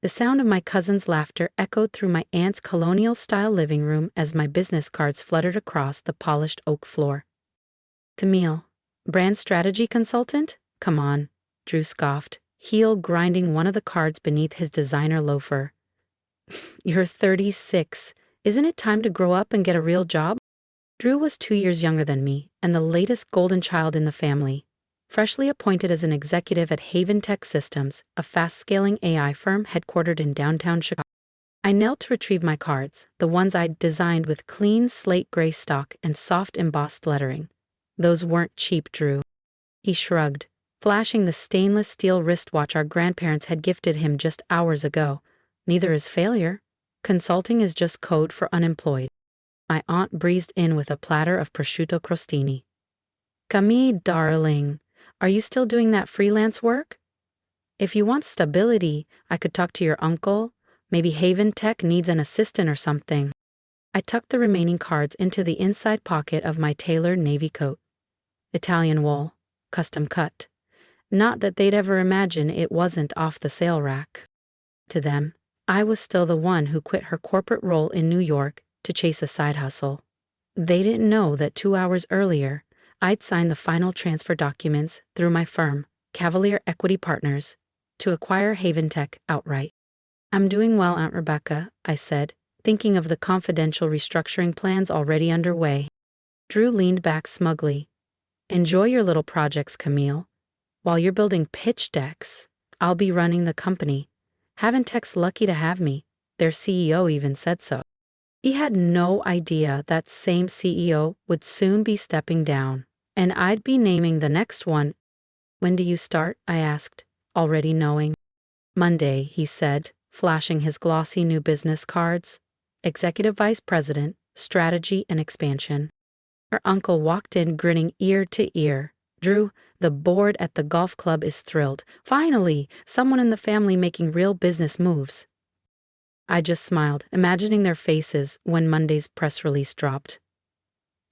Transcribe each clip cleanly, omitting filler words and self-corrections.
The sound of my cousin's laughter echoed through my aunt's colonial-style living room as my business cards fluttered across the polished oak floor. Camille, brand strategy consultant? Come on, Drew scoffed, heel grinding one of the cards beneath his designer loafer. You're 36. Isn't it time to grow up and get a real job? Drew was 2 years younger than me and the latest golden child in the family. Freshly appointed as an executive at HavenTech Systems, a fast-scaling AI firm headquartered in downtown Chicago. I knelt to retrieve my cards, the ones I'd designed with clean slate-gray stock and soft-embossed lettering. Those weren't cheap, Drew. He shrugged, flashing the stainless steel wristwatch our grandparents had gifted him just hours ago. Neither is failure. Consulting is just code for unemployed. My aunt breezed in with a platter of prosciutto crostini. Camille, darling, are you still doing that freelance work? If you want stability, I could talk to your uncle. Maybe HavenTech needs an assistant or something. I tucked the remaining cards into the inside pocket of my tailored navy coat. Italian wool, custom cut. Not that they'd ever imagine it wasn't off the sale rack. To them, I was still the one who quit her corporate role in New York to chase a side hustle. They didn't know that 2 hours earlier, I'd signed the final transfer documents through my firm, Cavalier Equity Partners, to acquire HavenTech outright. I'm doing well, Aunt Rebecca, I said, thinking of the confidential restructuring plans already underway. Drew leaned back smugly. Enjoy your little projects, Camille. While you're building pitch decks, I'll be running the company. HavenTech's lucky to have me. Their CEO even said so. He had no idea that same CEO would soon be stepping down, and I'd be naming the next one. When do you start? I asked, already knowing. Monday, he said, flashing his glossy new business cards. Executive Vice President, Strategy and Expansion. Her uncle walked in grinning ear to ear. Drew, the board at the golf club is thrilled. Finally, someone in the family making real business moves. I just smiled, imagining their faces when Monday's press release dropped.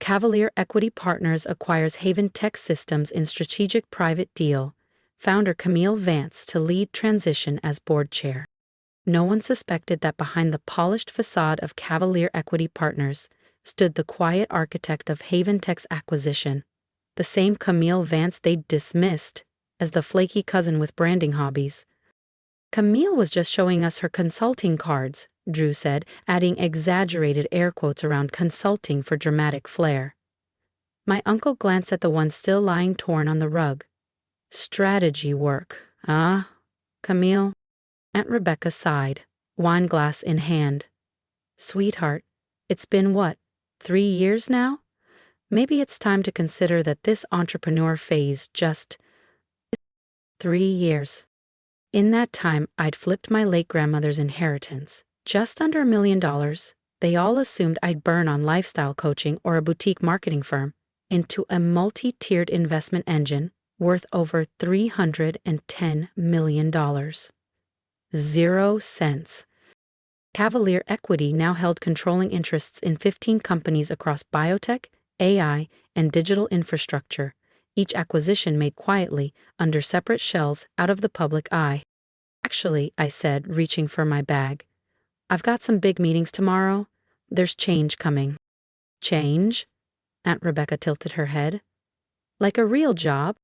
Cavalier Equity Partners acquires HavenTech Systems in strategic private deal. Founder Camille Vance to lead transition as board chair. No one suspected that behind the polished facade of Cavalier Equity Partners stood the quiet architect of HavenTech's acquisition, the same Camille Vance they'd dismissed as the flaky cousin with branding hobbies. Camille was just showing us her consulting cards, Drew said, adding exaggerated air quotes around consulting for dramatic flair. My uncle glanced at the one still lying torn on the rug. Strategy work, ah, Camille? Aunt Rebecca sighed, wine glass in hand. Sweetheart, it's been what, 3 years now? Maybe it's time to consider that this entrepreneur phase just 3 years. In that time, I'd flipped my late grandmother's inheritance, just under $1 million. They all assumed I'd burn on lifestyle coaching or a boutique marketing firm, into a multi-tiered investment engine worth over $310 million. 0 cents. Cavalier Equity now held controlling interests in 15 companies across biotech, AI, and digital infrastructure, each acquisition made quietly, under separate shells, out of the public eye. Actually, I said, reaching for my bag, I've got some big meetings tomorrow. There's change coming. Change? Aunt Rebecca tilted her head. Like a real job?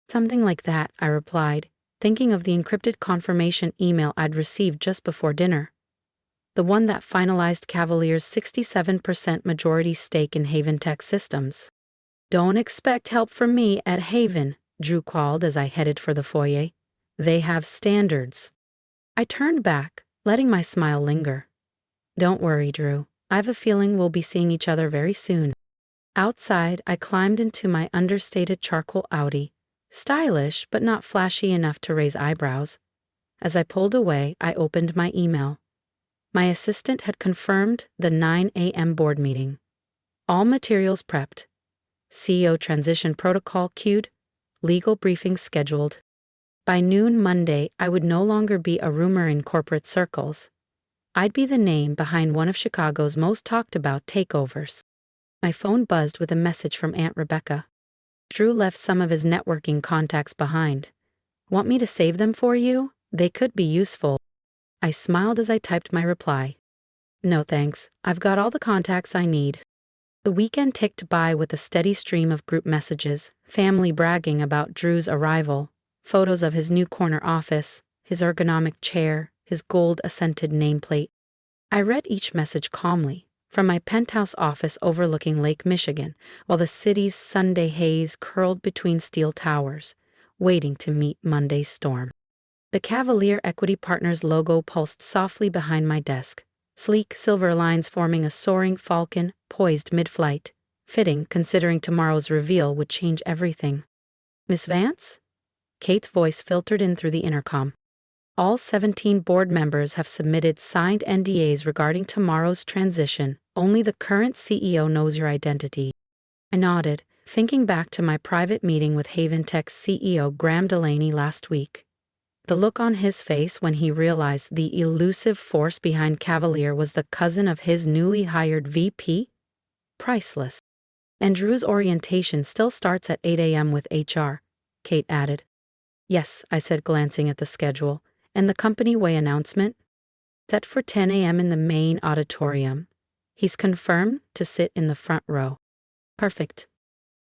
Something like that, I replied, thinking of the encrypted confirmation email I'd received just before dinner. The one that finalized Cavalier's 67% majority stake in HavenTech Systems. Don't expect help from me at Haven, Drew called as I headed for the foyer. They have standards. I turned back, letting my smile linger. Don't worry, Drew. I've a feeling we'll be seeing each other very soon. Outside, I climbed into my understated charcoal Audi, stylish but not flashy enough to raise eyebrows. As I pulled away, I opened my email. My assistant had confirmed the 9 a.m. board meeting. All materials prepped. CEO transition protocol queued. Legal briefings scheduled. By noon Monday, I would no longer be a rumor in corporate circles. I'd be the name behind one of Chicago's most talked about takeovers. My phone buzzed with a message from Aunt Rebecca. Drew left some of his networking contacts behind. Want me to save them for you? They could be useful. I smiled as I typed my reply. No thanks, I've got all the contacts I need. The weekend ticked by with a steady stream of group messages, family bragging about Drew's arrival, photos of his new corner office, his ergonomic chair, his gold-accented nameplate. I read each message calmly, from my penthouse office overlooking Lake Michigan, while the city's Sunday haze curled between steel towers, waiting to meet Monday's storm. The Cavalier Equity Partners logo pulsed softly behind my desk, sleek silver lines forming a soaring falcon poised mid-flight, fitting considering tomorrow's reveal would change everything. Miss Vance? Kate's voice filtered in through the intercom. All 17 board members have submitted signed NDAs regarding tomorrow's transition. Only the current CEO knows your identity. I nodded, thinking back to my private meeting with HavenTech CEO Graham Delaney last week. The look on his face when he realized the elusive force behind Cavalier was the cousin of his newly hired VP? Priceless. And Drew's orientation still starts at 8 a.m. with HR, Kate added. Yes, I said, glancing at the schedule. And the company-way announcement? Set for 10 a.m. in the main auditorium. He's confirmed to sit in the front row. Perfect.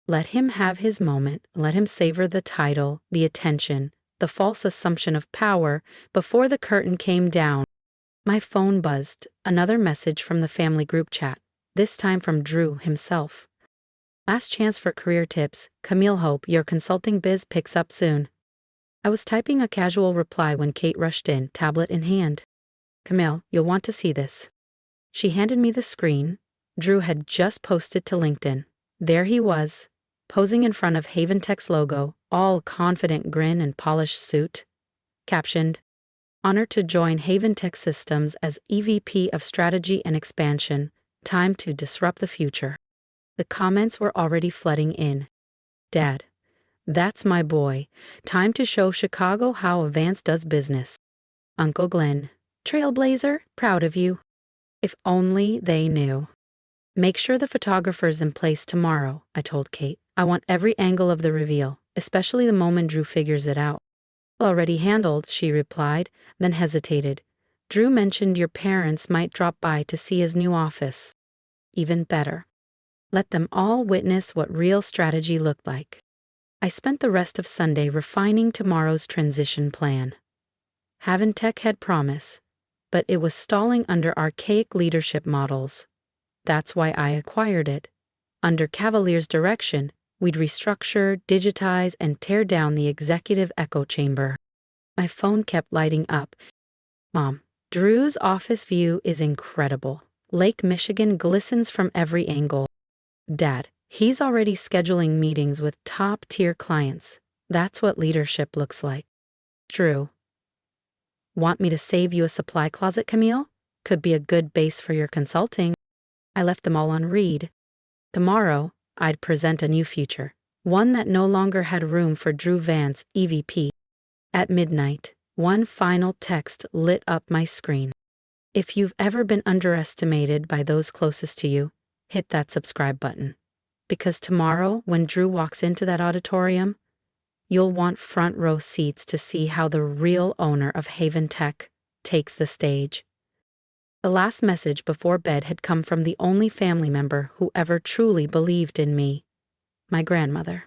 Let him have his moment, let him savor the title, the attention, the false assumption of power before the curtain came down. My phone buzzed, another message from the family group chat, this time from Drew himself. Last chance for career tips, Camille, hope your consulting biz picks up soon. I was typing a casual reply when Kate rushed in, tablet in hand. Camille, you'll want to see this. She handed me the screen. Drew had just posted to LinkedIn. There he was, posing in front of HavenTech's logo, all confident grin and polished suit. Captioned, "Honored to join HavenTech Systems as EVP of Strategy and Expansion. Time to disrupt the future." The comments were already flooding in. Dad, that's my boy. Time to show Chicago how Vance does business. Uncle Glenn, trailblazer, proud of you. If only they knew. Make sure the photographer's in place tomorrow, I told Kate. I want every angle of the reveal, especially the moment Drew figures it out. Already handled, she replied, then hesitated. Drew mentioned your parents might drop by to see his new office. Even better. Let them all witness what real strategy looked like. I spent the rest of Sunday refining tomorrow's transition plan. HavenTech had promise, but it was stalling under archaic leadership models. That's why I acquired it. Under Cavalier's direction, we'd restructure, digitize, and tear down the executive echo chamber. My phone kept lighting up. Mom, Drew's office view is incredible. Lake Michigan glistens from every angle. Dad, he's already scheduling meetings with top-tier clients. That's what leadership looks like. Drew. Want me to save you a supply closet, Camille? Could be a good base for your consulting. I left them all on read. Tomorrow, I'd present a new future, one that no longer had room for Drew Vance, EVP. At midnight, one final text lit up my screen. If you've ever been underestimated by those closest to you, hit that subscribe button. Because tomorrow, when Drew walks into that auditorium, you'll want front row seats to see how the real owner of HavenTech takes the stage. The last message before bed had come from the only family member who ever truly believed in me, my grandmother.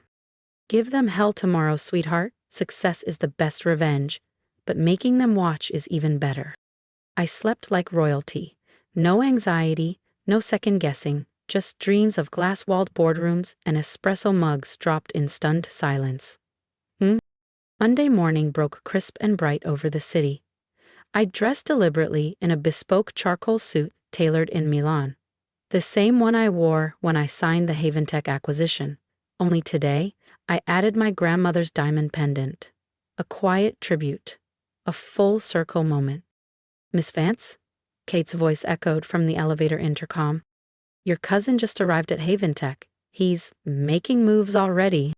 Give them hell tomorrow, sweetheart. Success is the best revenge, but making them watch is even better. I slept like royalty. No anxiety, no second guessing, just dreams of glass-walled boardrooms and espresso mugs dropped in stunned silence. Monday morning broke crisp and bright over the city. I dressed deliberately in a bespoke charcoal suit tailored in Milan. The same one I wore when I signed the HavenTech acquisition. Only today, I added my grandmother's diamond pendant. A quiet tribute. A full-circle moment. Miss Vance? Kate's voice echoed from the elevator intercom. Your cousin just arrived at HavenTech. He's making moves already.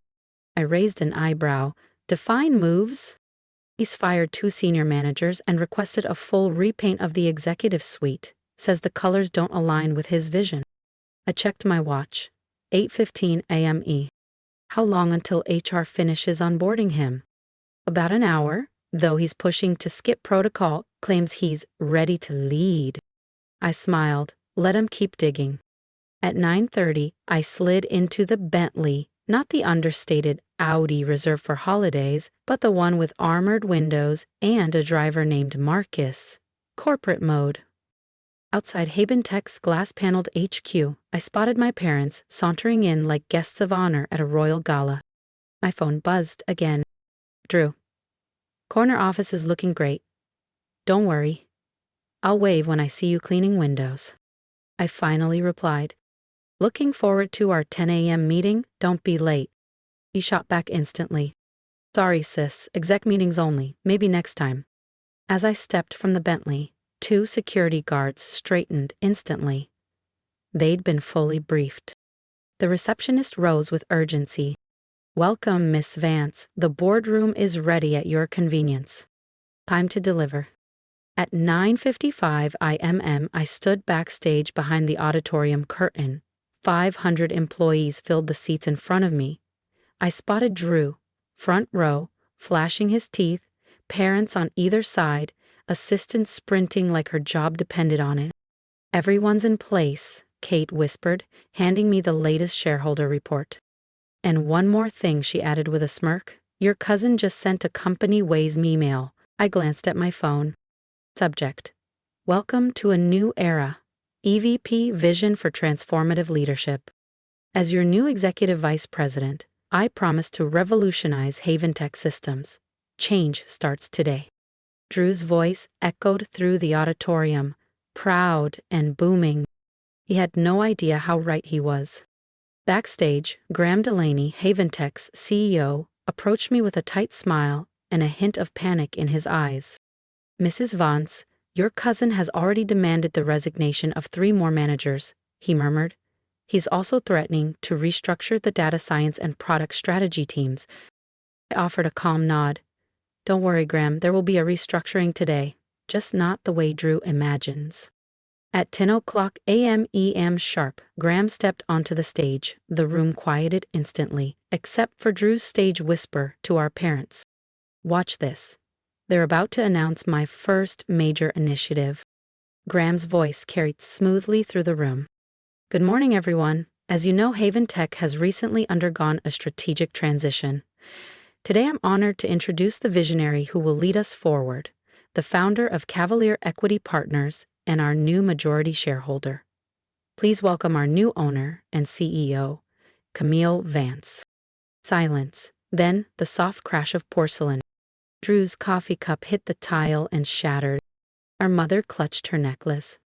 I raised an eyebrow. Define moves? He's fired 2 senior managers and requested a full repaint of the executive suite. Says the colors don't align with his vision. I checked my watch. 8:15 a.m. How long until HR finishes onboarding him? About an hour, though he's pushing to skip protocol Claims he's ready to lead. I smiled. Let him keep digging. At 9:30, I slid into the Bentley, not the understated Audi reserved for holidays, but the one with armored windows and a driver named Marcus. Corporate mode. Outside HavenTech's glass-paneled HQ, I spotted my parents sauntering in like guests of honor at a royal gala. My phone buzzed again. Drew. Corner office is looking great. Don't worry. I'll wave when I see you cleaning windows. I finally replied. Looking forward to our 10 a.m. meeting, don't be late. He shot back instantly. Sorry, sis, exec meetings only, maybe next time. As I stepped from the Bentley, 2 security guards straightened instantly. They'd been fully briefed. The receptionist rose with urgency. Welcome, Miss Vance. The boardroom is ready at your convenience. Time to deliver. At 9:55 IMM, I stood backstage behind the auditorium curtain. 500 employees filled the seats in front of me. I spotted Drew, front row, flashing his teeth, parents on either side, assistants sprinting like her job depended on it. Everyone's in place, Kate whispered, handing me the latest shareholder report. And one more thing, she added with a smirk. Your cousin just sent a company ways email. I glanced at my phone. Subject. Welcome to a new era. EVP Vision for Transformative Leadership. As your new Executive Vice President, I promise to revolutionize HavenTech Systems. Change starts today. Drew's voice echoed through the auditorium, proud and booming. He had no idea how right he was. Backstage, Graham Delaney, HavenTech's CEO, approached me with a tight smile and a hint of panic in his eyes. Mrs. Vance, your cousin has already demanded the resignation of 3 more managers, he murmured. He's also threatening to restructure the data science and product strategy teams. I offered a calm nod. Don't worry, Graham, there will be a restructuring today, just not the way Drew imagines. At 10 o'clock a.m. EM sharp, Graham stepped onto the stage. The room quieted instantly, except for Drew's stage whisper to our parents. Watch this. They're about to announce my first major initiative. Graham's voice carried smoothly through the room. Good morning, everyone. As you know, HavenTech has recently undergone a strategic transition. Today I'm honored to introduce the visionary who will lead us forward, the founder of Cavalier Equity Partners and our new majority shareholder. Please welcome our new owner and CEO, Camille Vance. Silence, then the soft crash of porcelain. Drew's coffee cup hit the tile and shattered. Our mother clutched her necklace.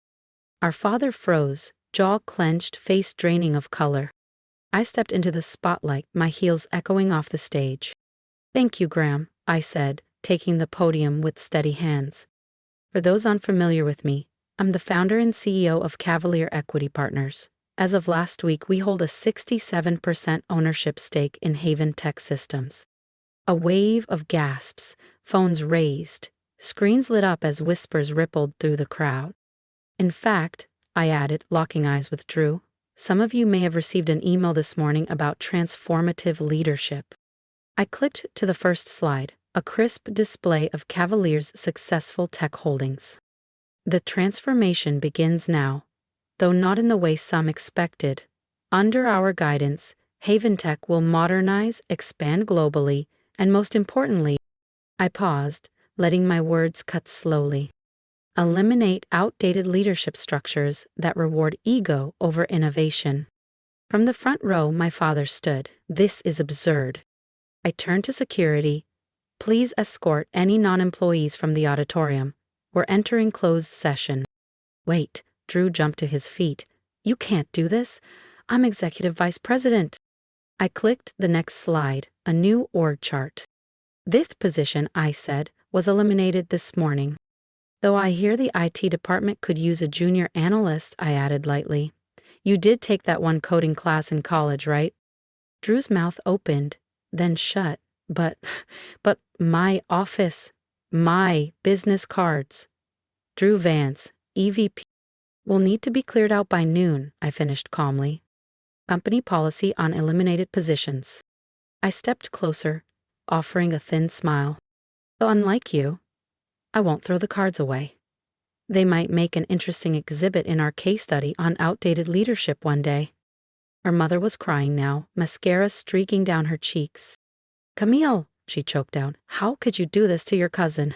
Our father froze, jaw clenched, face draining of color. I stepped into the spotlight, my heels echoing off the stage. Thank you, Graham, I said, taking the podium with steady hands. For those unfamiliar with me, I'm the founder and CEO of Cavalier Equity Partners. As of last week, we hold a 67% ownership stake in HavenTech Systems. A wave of gasps, phones raised, screens lit up as whispers rippled through the crowd. In fact, I added, locking eyes with Drew, some of you may have received an email this morning about transformative leadership. I clicked to the first slide, a crisp display of Cavalier's successful tech holdings. The transformation begins now, though not in the way some expected. Under our guidance, HavenTech will modernize, expand globally, and most importantly, I paused, letting my words cut slowly. Eliminate outdated leadership structures that reward ego over innovation. From the front row, my father stood. This is absurd. I turned to security. Please escort any non-employees from the auditorium. We're entering closed session. Wait, Drew jumped to his feet. You can't do this. I'm Executive Vice President. I clicked the next slide, a new org chart. This position, I said, was eliminated this morning. Though I hear the IT department could use a junior analyst, I added lightly. You did take that one coding class in college, right? Drew's mouth opened, then shut. But my office, my business cards. Drew Vance, EVP, will need to be cleared out by noon, I finished calmly. Company policy on eliminated positions. I stepped closer, offering a thin smile. So unlike you, I won't throw the cards away. They might make an interesting exhibit in our case study on outdated leadership one day. Our mother was crying now, mascara streaking down her cheeks. Camille, she choked out, how could you do this to your cousin?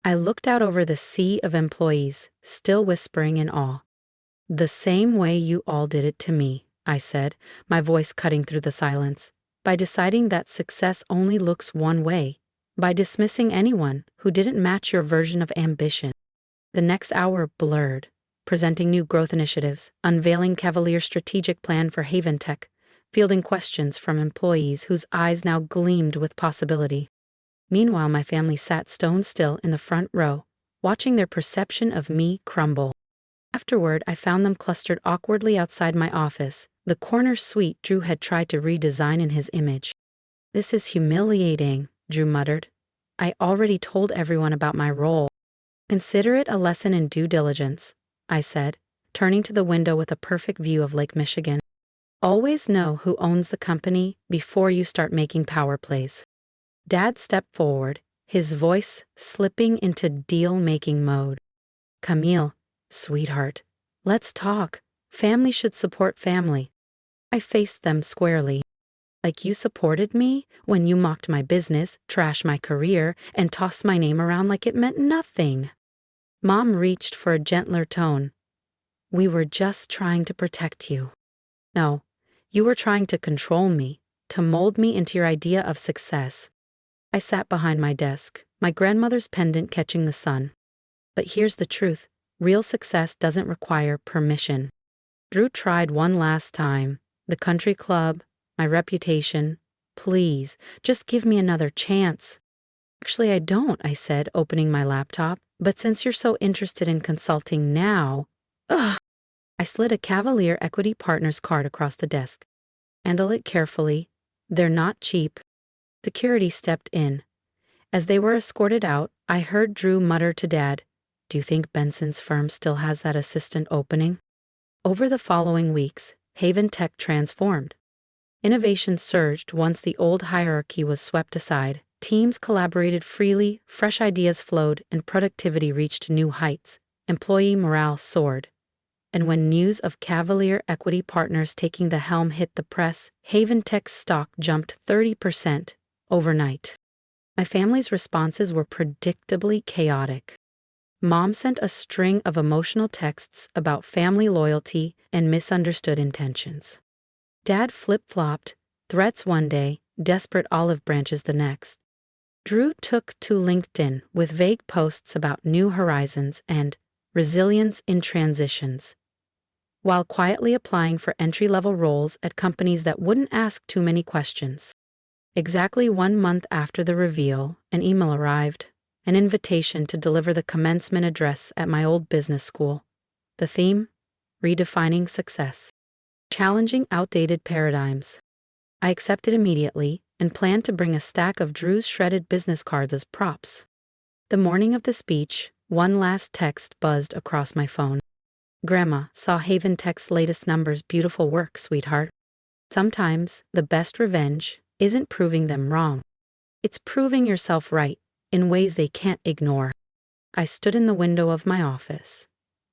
I looked out over the sea of employees, still whispering in awe. The same way you all did it to me, I said, my voice cutting through the silence. By deciding that success only looks one way. By dismissing anyone who didn't match your version of ambition. The next hour blurred, presenting new growth initiatives, unveiling Cavalier's strategic plan for HavenTech, fielding questions from employees whose eyes now gleamed with possibility. Meanwhile, my family sat stone still in the front row, watching their perception of me crumble. Afterward, I found them clustered awkwardly outside my office, the corner suite Drew had tried to redesign in his image. This is humiliating, Drew muttered. I already told everyone about my role. Consider it a lesson in due diligence, I said, turning to the window with a perfect view of Lake Michigan. Always know who owns the company before you start making power plays. Dad stepped forward, his voice slipping into deal-making mode. Camille, sweetheart, let's talk. Family should support family. I faced them squarely. Like you supported me when you mocked my business, trashed my career, and tossed my name around like it meant nothing. Mom reached for a gentler tone. We were just trying to protect you. No, you were trying to control me, to mold me into your idea of success. I sat behind my desk, my grandmother's pendant catching the sun. But here's the truth. Real success doesn't require permission. Drew tried one last time. The country club, my reputation. Please, just give me another chance. Actually, I don't, I said, opening my laptop. But since you're so interested in consulting now, I slid a Cavalier Equity Partners card across the desk. Handle it carefully. They're not cheap. Security stepped in. As they were escorted out, I heard Drew mutter to Dad, do you think Benson's firm still has that assistant opening? Over the following weeks, HavenTech transformed. Innovation surged once the old hierarchy was swept aside. Teams collaborated freely, fresh ideas flowed, and productivity reached new heights. Employee morale soared. And when news of Cavalier Equity Partners taking the helm hit the press, HavenTech's stock jumped 30% overnight. My family's responses were predictably chaotic. Mom sent a string of emotional texts about family loyalty and misunderstood intentions. Dad flip-flopped, threats one day, desperate olive branches the next. Drew took to LinkedIn with vague posts about new horizons and resilience in transitions, while quietly applying for entry-level roles at companies that wouldn't ask too many questions. Exactly 1 month after the reveal, an email arrived, an invitation to deliver the commencement address at my old business school. The theme? Redefining success. Challenging outdated paradigms. I accepted immediately and planned to bring a stack of Drew's shredded business cards as props. The morning of the speech, one last text buzzed across my phone. Grandma saw HavenTech's latest numbers. Beautiful work, sweetheart. Sometimes the best revenge isn't proving them wrong. It's proving yourself right in ways they can't ignore. I stood in the window of my office.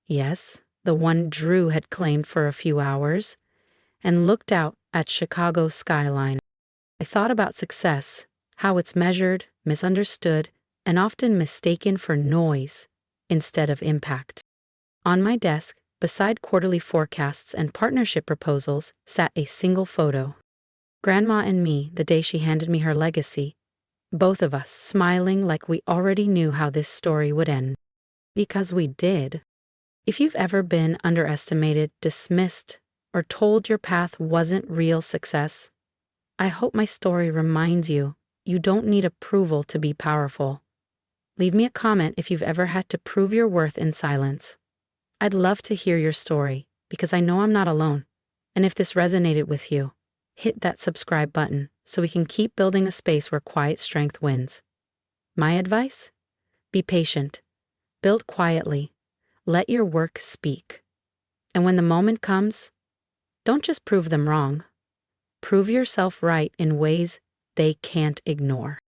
Yes, the one Drew had claimed for a few hours, and looked out at Chicago's skyline. I thought about success, how it's measured, misunderstood, and often mistaken for noise instead of impact. On my desk, beside quarterly forecasts and partnership proposals, sat a single photo. Grandma and me, the day she handed me her legacy, both of us smiling like we already knew how this story would end. Because we did. If you've ever been underestimated, dismissed, or told your path wasn't real success, I hope my story reminds you you don't need approval to be powerful. Leave me a comment if you've ever had to prove your worth in silence. I'd love to hear your story, because I know I'm not alone. And if this resonated with you, hit that subscribe button so we can keep building a space where quiet strength wins. My advice? Be patient. Build quietly. Let your work speak. And when the moment comes, don't just prove them wrong. Prove yourself right in ways they can't ignore.